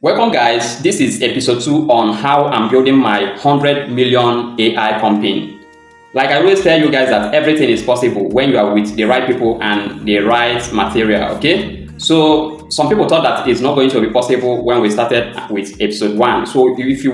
Welcome guys, this is episode 2 on how I'm building my 100 million AI company. Like I always tell you guys that everything is possible when you are with the right people and the right material, okay? So some people thought that it's not going to be possible when we started with episode 1. So if you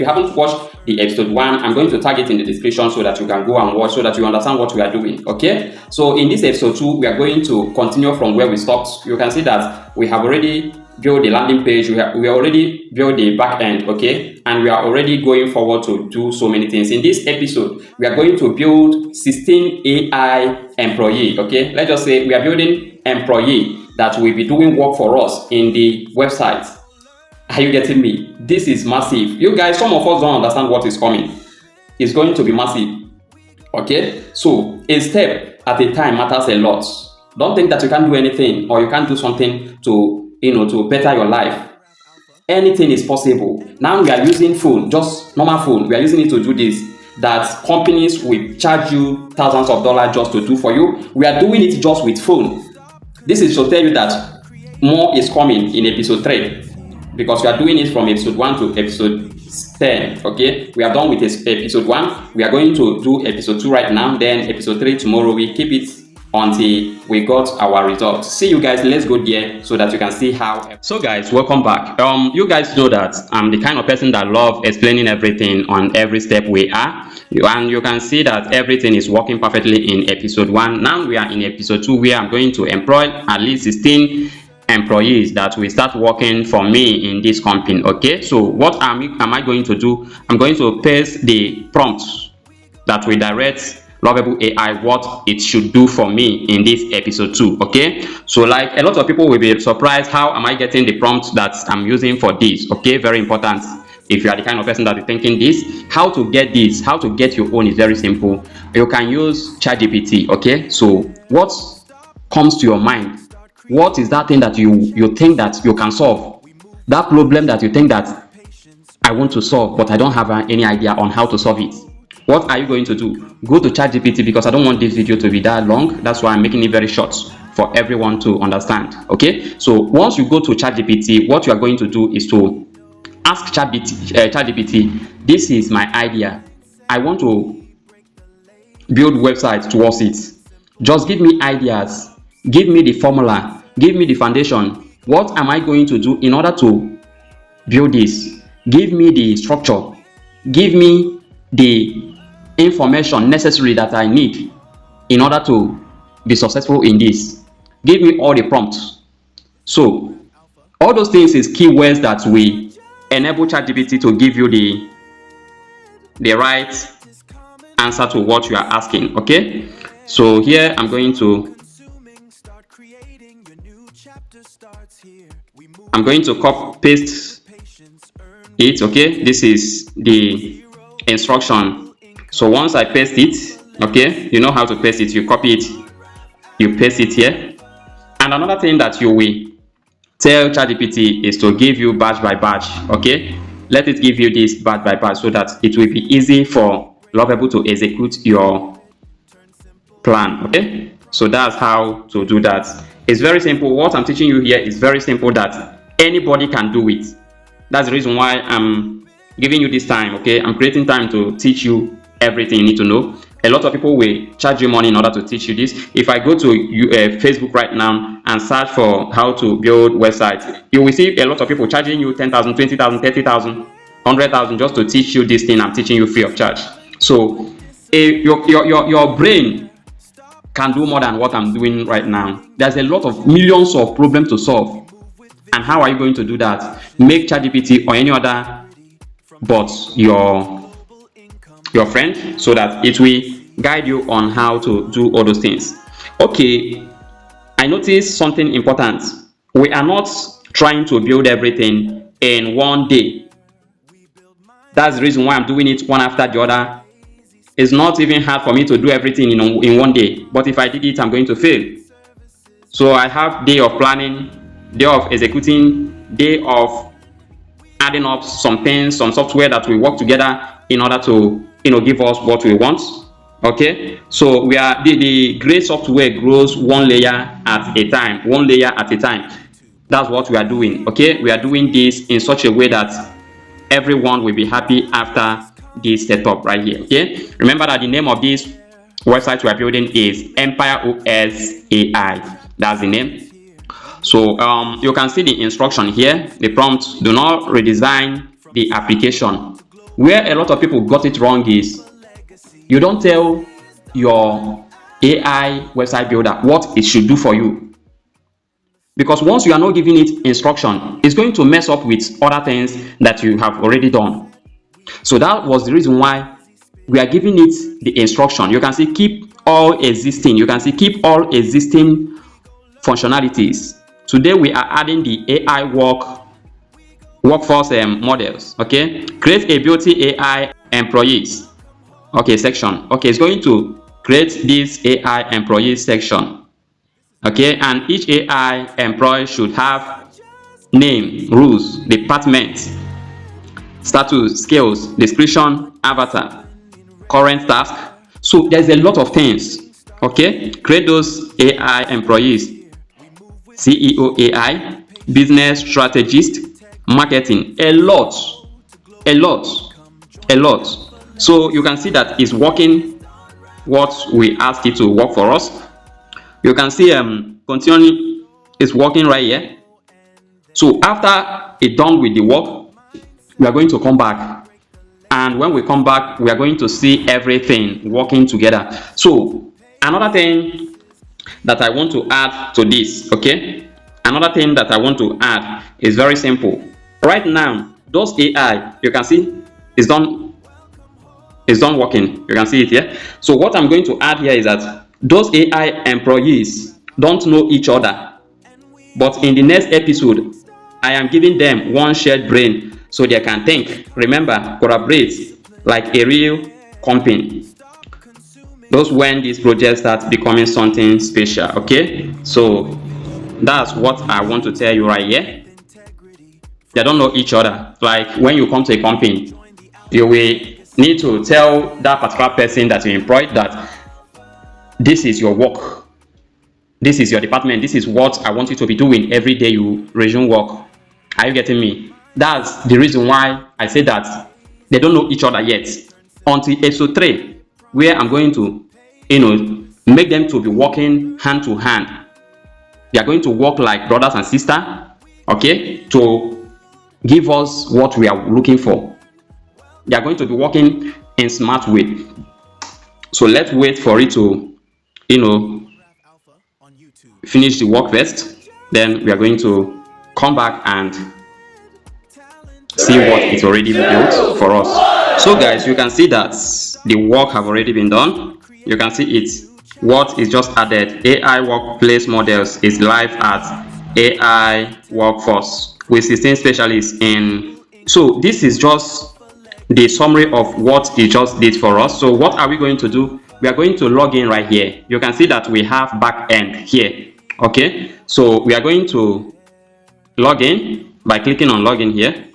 haven't watched the episode 1, I'm going to tag it in the description so that you can go and watch so that you understand what we are doing, okay? So in this episode 2, we are going to continue from where we stopped. You can see that we have already build the landing page, we already build the back end, okay, and we are already going forward to do so many things. In this episode, we are going to build 16 AI employee, okay. Let's just say we are building employee that will be doing work for us in the website. Are you getting me? This is massive. You guys, some of us don't understand what is coming. It's going to be massive, okay. So a step at a time matters a lot. Don't think that you can't do anything or you can't do something to better your life. Anything is possible. Now we are using phone, just normal phone. We are using it to do this. That companies will charge you thousands of dollars just to do for you. We are doing it just with phone. This is to tell you that more is coming in episode 3 because we are doing it from episode 1 to episode 10. Okay, we are done with episode 1. We are going to do episode 2 right now. Then episode 3 tomorrow. We keep it until we got our results. See you guys, let's go there so that you can see how. So guys, welcome back. You guys know that I'm the kind of person that love explaining everything on every step we are, and you can see that everything is working perfectly in episode 1. Now we are in episode 2 where I'm going to employ at least 16 employees that will start working for me in this company. Okay, so what am I going to do? I'm going to paste the prompts that will direct Lovable AI what it should do for me in this episode 2. Okay, so like a lot of people will be surprised, how am I getting the prompts that I'm using for this? Okay, very important. If you are the kind of person that is thinking this, how to get this, how to get your own is very simple. You can use ChatGPT. Okay, so what comes to your mind? What is that thing that you think that you can solve? That problem that you think that I want to solve, but I don't have any idea on how to solve it. What are you going to do? Go to ChatGPT, because I don't want this video to be that long. That's why I'm making it very short for everyone to understand. Okay, so once you go to ChatGPT, what you are going to do is to ask ChatGPT, this is my idea. I want to build websites towards it. Just give me ideas. Give me the formula. Give me the foundation. What am I going to do in order to build this? Give me the structure. Give me the information necessary that I need in order to be successful in this. Give me all the prompts. So all those things is keywords that we enable ChatGPT to give you the right answer to what you are asking. Okay, so here I'm going to copy paste it. Okay, this is the instruction. So once I paste it, okay, you know how to paste it. You copy it, you paste it here. And another thing that you will tell ChatGPT is to give you batch by batch. Okay, let it give you this batch by batch so that it will be easy for Lovable to execute your plan. Okay, so that's how to do that. It's very simple. What I'm teaching you here is very simple, that anybody can do it. That's the reason why I'm giving you this time. Okay, I'm creating time to teach you everything you need to know. A lot of people will charge you money in order to teach you this. If I go to Facebook right now and search for how to build websites, you will see a lot of people charging you 10,000, 20,000, 30,000, 100,000 just to teach you this thing I'm teaching you free of charge. So your brain can do more than what I'm doing right now. There's a lot of millions of problems to solve. And how are you going to do that? Make ChatGPT or any other but your friend, so that it will guide you on how to do all those things. Okay, I noticed something important. We are not trying to build everything in one day. That's the reason why I'm doing it one after the other. It's not even hard for me to do everything in one day, but if I did it, I'm going to fail. So I have day of planning, day of executing, day of adding up some things, some software that will work together in order to give us what we want. Okay, so we are the great software grows one layer at a time. That's what we are doing. Okay, we are doing this in such a way that everyone will be happy after this setup right here. Okay, remember that the name of this website we are building is Empire OS AI. That's the name. So you can see the instruction here, the prompt: do not redesign the application. Where a lot of people got it wrong is you don't tell your AI website builder what it should do for you, because once you are not giving it instruction, it's going to mess up with other things that you have already done. So that was the reason why we are giving it the instruction. You can see keep all existing. You can see keep all existing functionalities. Today we are adding the AI workforce models. Okay, create a beauty AI employees. Okay, section. Okay, it's going to create this AI employees section. Okay, and each AI employee should have name, rules, department, status, skills, description, avatar, current task. So there's a lot of things. Okay, create those AI employees: CEO AI, business strategist, marketing. A lot, a lot, a lot. So you can see that it's working what we asked it to work for us. You can see continuing is working right here. So after it's done with the work, we are going to come back, and when we come back, we are going to see everything working together. So another thing that I want to add to this, okay, another thing that I want to add is very simple. Right now those AI, you can see it's done working. You can see it here. So what I'm going to add here is that those AI employees don't know each other, but in the next episode I am giving them one shared brain so they can think, remember, collaborate like a real company. Those when this project starts becoming something special. Okay, so that's what I want to tell you right here. They don't know each other. Like when you come to a company, you will need to tell that particular person that you employed that this is your work, this is your department, this is what I want you to be doing every day you resume work. Are you getting me? That's the reason why I say that they don't know each other yet, until episode 3, where I'm going to make them to be working hand to hand. They are going to work like brothers and sisters, okay, to give us what we are looking for. They are going to be working in smart way. So let's wait for it to finish the work first, then we are going to come back and see what it's already built for us. So guys, you can see that the work have already been done. You can see it's what is just added. AI workplace models is live at AI workforce with 16 specialists in. So this is just the summary of what it just did for us. So what are we going to do? We are going to log in right here. You can see that we have back end here. Okay, so we are going to log in by clicking on login here.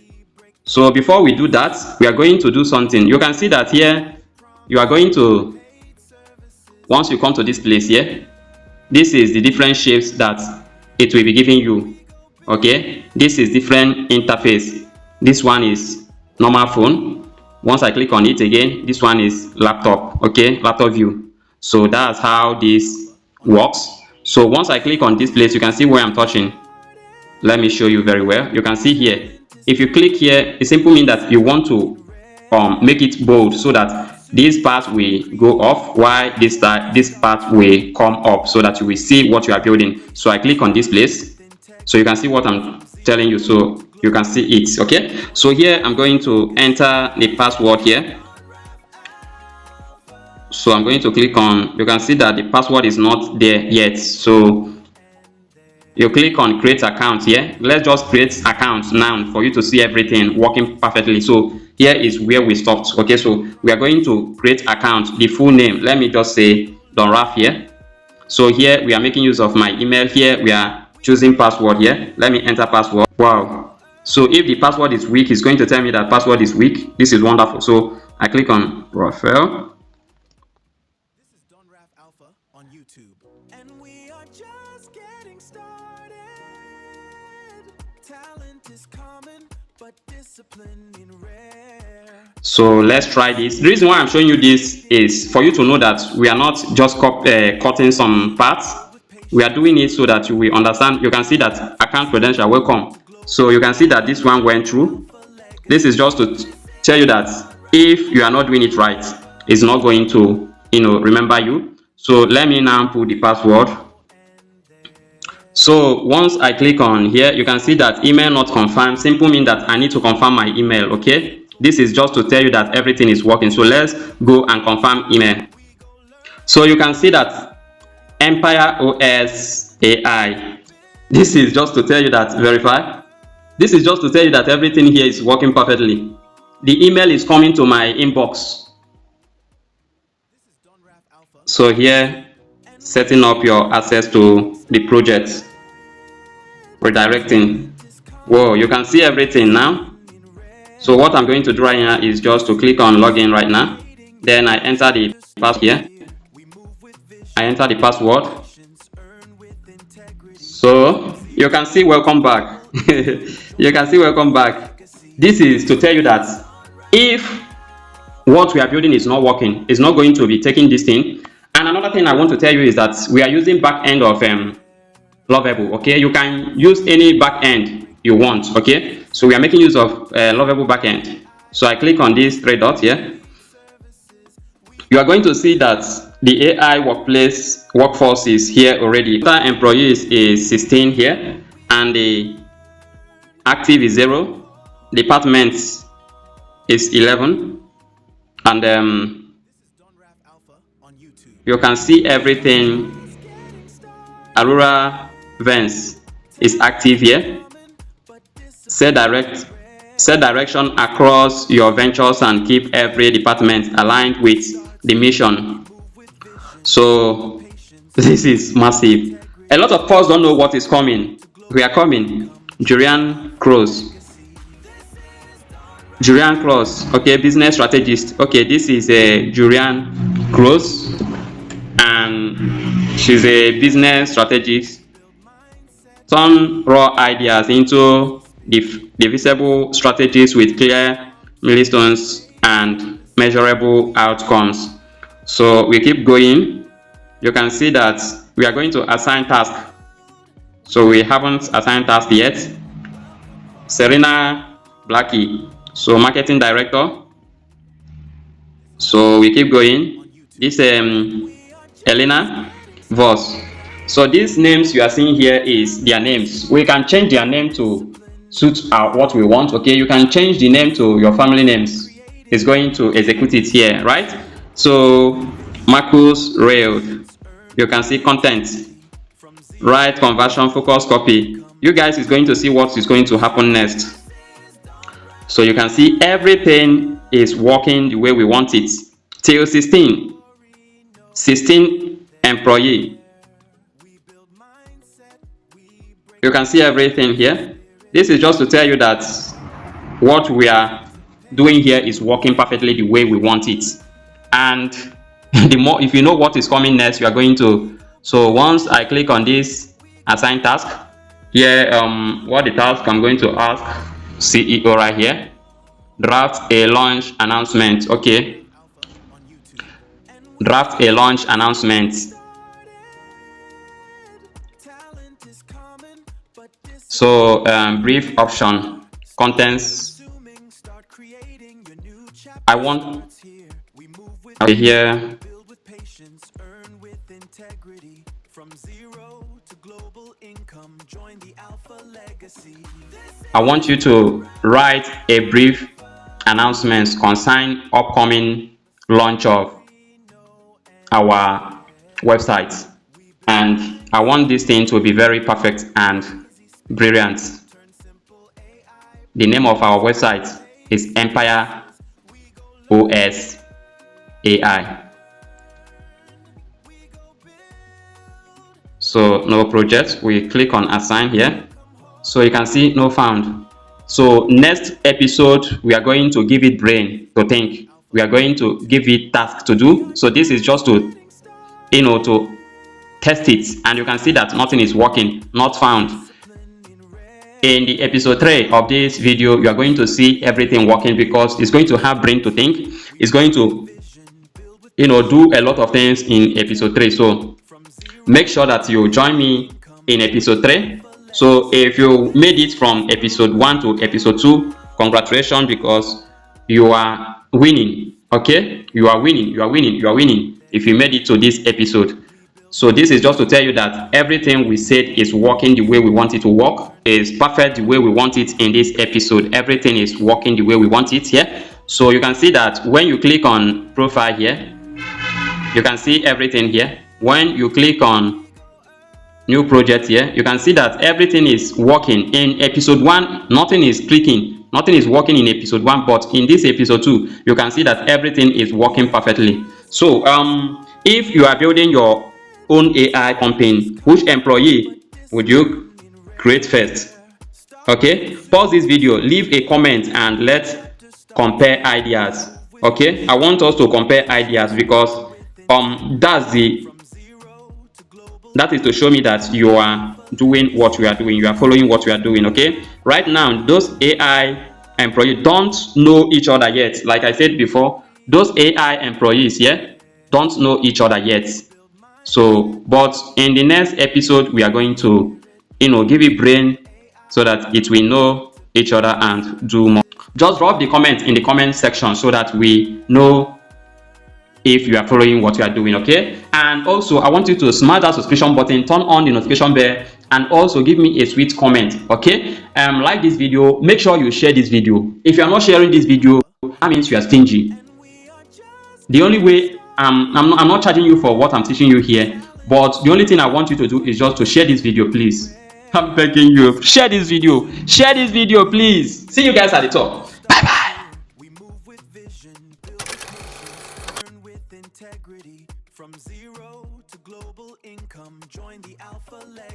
So before we do that, we are going to do something. You can see that here you are going to, once you come to this place here, this is the different shapes that it will be giving you. Okay, this is different interface. This one is normal phone. Once I click on it again, this one is laptop. Okay, laptop view. So that's how this works. So once I click on this place, you can see where I'm touching. Let me show you very well. You can see here, if you click here, it simply means that you want to make it bold so that this part will go off while this part will come up, so that you will see what you are building. So I click on this place, so you can see what I'm telling you, so you can see it. Okay, so here I'm going to enter the password here. So I'm going to click on, you can see that the password is not there yet, so you click on create account here. Let's just create account now for you to see everything working perfectly. So here is where we stopped. Okay, so we are going to create account, the full name. Let me just say Don Raf here. So here we are making use of my email. Here we are choosing password here. Let me enter password. Wow, so if the password is weak, it's going to tell me that password is weak. This is wonderful. So I click on Rafael. On YouTube, and we are just getting started. So let's try this. The reason why I'm showing you this is for you to know that we are not just cutting some parts. We are doing it so that you will understand. You can see that account credential, welcome. So you can see that this one went through. This is just to tell you that if you are not doing it right, it's not going to, remember you. So let me now put the password. So once I click on here, you can see that email not confirmed. Simple means that I need to confirm my email. Okay, this is just to tell you that everything is working. So let's go and confirm email. So you can see that Empire OS AI. This is just to tell you that verify. This is just to tell you that everything here is working perfectly. The email is coming to my inbox. So here, setting up your access to the project, redirecting. Whoa, you can see everything now. So what I'm going to do right now is just to click on login right now. Then I enter the password here. I enter the password. So you can see welcome back. You can see welcome back. This is to tell you that if what we are building is not working, it's not going to be taking this thing. And another thing I want to tell you is that we are using back end of Lovable. Okay, you can use any back end you want. Okay, so we are making use of Lovable backend. So I click on these three dots here. You are going to see that the AI workforce is here already. Total employees is 16 here, and the active is 0. Departments is 11, and you can see everything. Aurora Vents is active here. Set direction across your ventures and keep every department aligned with the mission. So this is massive. A lot of us don't know what is coming. We are coming. Julian Cross. Okay, business strategist. Okay, this is a Julian Cross, and she's a business strategist. Turn raw ideas into the visible strategies with clear milestones and measurable outcomes. So we keep going. You can see that we are going to assign task. So we haven't assigned task yet. Serena Blackie, so marketing director. So we keep going. This Elena Voss. So these names you are seeing here is their names. We can change their name to suit what we want. Okay, you can change the name to your family names. It's going to execute it here, right? So Marcus Railed. You can see content, right? Conversion, focus, copy. You guys is going to see what is going to happen next. So you can see everything is working the way we want it. Till 16 employee. You can see everything here. This is just to tell you that what we are doing here is working perfectly the way we want it. And the more, if you know what is coming next, you are going to. So once I click on this assign task here, what the task I'm going to ask CEO right here, draft a launch announcement. Okay, draft a launch announcement. So brief option, contents. I want here. I want you to write a brief announcement concerning upcoming launch of our website, and I want this thing to be very perfect and brilliant. The name of our website is Empire OS AI. So no project, we click on assign here. So you can see no found. So next episode, we are going to give it brain to think. We are going to give it task to do. So this is just to, to test it. And you can see that nothing is working, not found. in the episode 3 of this video, you are going to see everything working, because it's going to have brain to think. It's going to, do a lot of things in episode 3. So make sure that you join me in episode 3. So if you made it from episode 1 to episode 2, congratulations, because you are winning. Okay, you are winning, you are winning, you are winning if you made it to this episode. So this is just to tell you that everything we said is working the way we want it to work, is perfect the way we want it in this episode. Everything is working the way we want it here. So you can see that when you click on profile here, you can see everything here. When you click on new project here, you can see that everything is working. In episode 1, nothing is clicking, nothing is working in episode 1, but in this episode 2, you can see that everything is working perfectly. So if you are building your own AI company, which employee would you create first? Okay, pause this video, leave a comment, and let's compare ideas. Okay, I want us to compare ideas, because that is to show me that you are doing what you are doing, you are following what you are doing. Okay, right now those AI employees don't know each other yet. Like I said before, those AI employees here don't know each other yet. So but in the next episode, we are going to give it brain, so that it will know each other and do more. Just drop the comment in the comment section, so that we know if you are following what you are doing. Okay, and also I want you to smash that subscription button, turn on the notification bell, and also give me a sweet comment. Okay, like this video, make sure you share this video. If you are not sharing this video, that means you are stingy. The only way, I'm not charging you for what I'm teaching you here, but the only thing I want you to do is just to share this video, please. I'm begging you, share this video, please. See you guys at the top. Bye bye. We move with vision, build with patience, learn with integrity. From zero to global income, join the Alpha Leg.